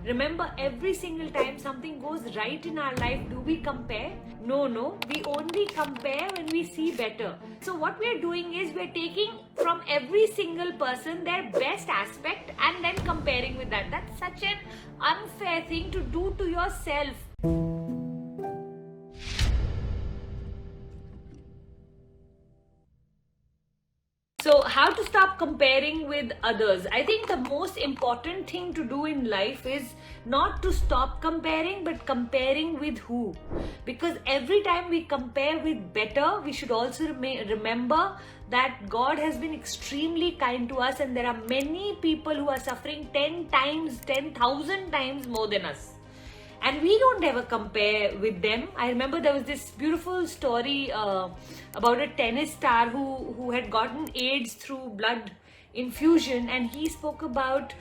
Remember, every single time something goes right in our life, do we compare? No. We only compare when we see better. So what we are doing is we are taking from every single person their best aspect and then comparing with that. That's such an unfair thing to do to yourself. So how to stop comparing with others? I think the most important thing to do in life is not to stop comparing, but comparing with who? Because every time we compare with better, we should also remember that God has been extremely kind to us, and there are many people who are suffering 10,000 times more than us. And we don't ever compare with them. I remember there was this beautiful story about a tennis star who had gotten AIDS through blood infusion, and he spoke about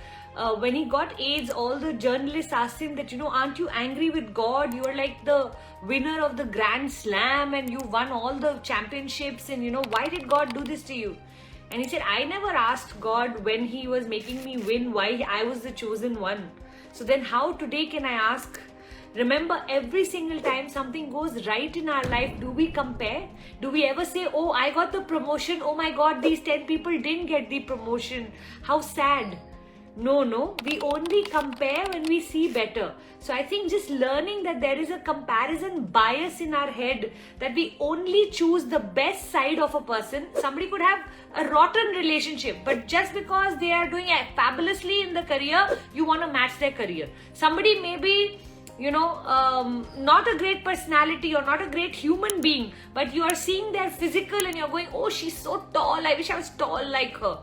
when he got AIDS, all the journalists asked him that, aren't you angry with God? You are like the winner of the Grand Slam and you won all the championships, and why did God do this to you? And he said, I never asked God when he was making me win why I was the chosen one. So then how today can I ask? Remember, every single time something goes right in our life, do we compare? Do we ever say, oh, I got the promotion, oh my God, these 10 people didn't get the promotion, how sad? No, we only compare when we see better. So I think just learning that there is a comparison bias in our head, that we only choose the best side of a person. Somebody could have a rotten relationship, but just because they are doing fabulously in the career, you want to match their career. Somebody may be not a great personality or not a great human being, but you are seeing their physical and you're going, oh, she's so tall, I wish I was tall like her.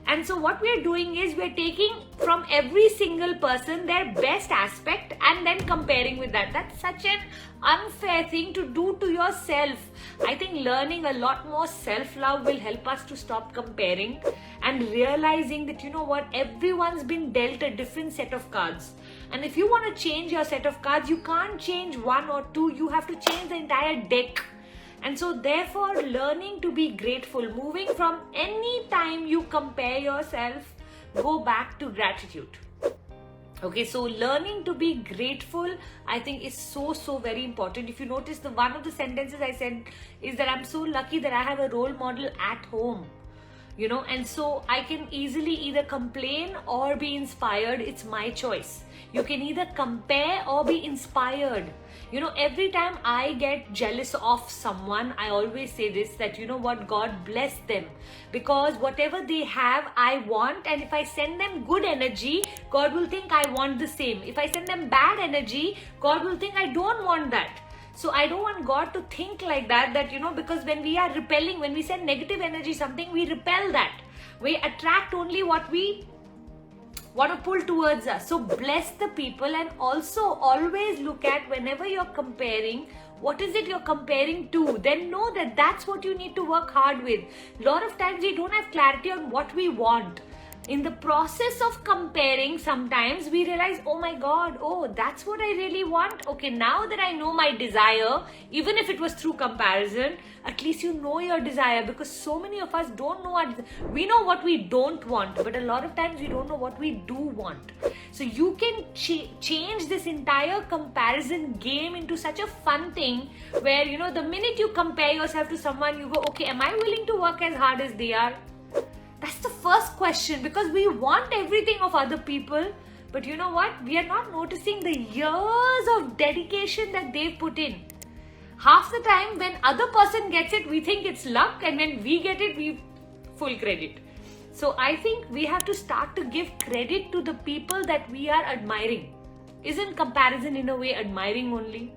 And so what we are doing is we are taking from every single person their best aspect and then comparing with that. That's such an unfair thing to do to yourself. I think learning a lot more self-love will help us to stop comparing and realizing that, everyone's been dealt a different set of cards. And if you want to change your set of cards, you can't change one or two, you have to change the entire deck. And so therefore, learning to be grateful, moving from any time you compare yourself, go back to gratitude. Okay, so learning to be grateful, I think, is so very important. If you notice, one of the sentences I said is that I'm so lucky that I have a role model at home. And so I can easily either complain or be inspired. It's my choice. You can either compare or be inspired. Every time I get jealous of someone, I always say this, that God bless them, because whatever they have, I want, and if I send them good energy, God will think I want the same. If I send them bad energy, God will think I don't want that. So I don't want God to think like that, because when we are repelling, when we send negative energy something, we repel that. We attract only what we want to pull towards us. So bless the people, and also always look at, whenever you're comparing, what is it you're comparing to? Then know that that's what you need to work hard with. A lot of times we don't have clarity on what we want. In the process of comparing, sometimes we realize, oh my God, that's what I really want. Okay, now that I know my desire, even if it was through comparison, at least you know your desire, because so many of us don't know we know what we don't want, but a lot of times we don't know what we do want. So you can change this entire comparison game into such a fun thing where, the minute you compare yourself to someone, you go, okay, am I willing to work as hard as they are? That's the first question, because we want everything of other people, but you know what? We are not noticing the years of dedication that they've put in. Half the time when other person gets it, we think it's luck, and when we get it, we full credit. So I think we have to start to give credit to the people that we are admiring. Isn't comparison in a way admiring only?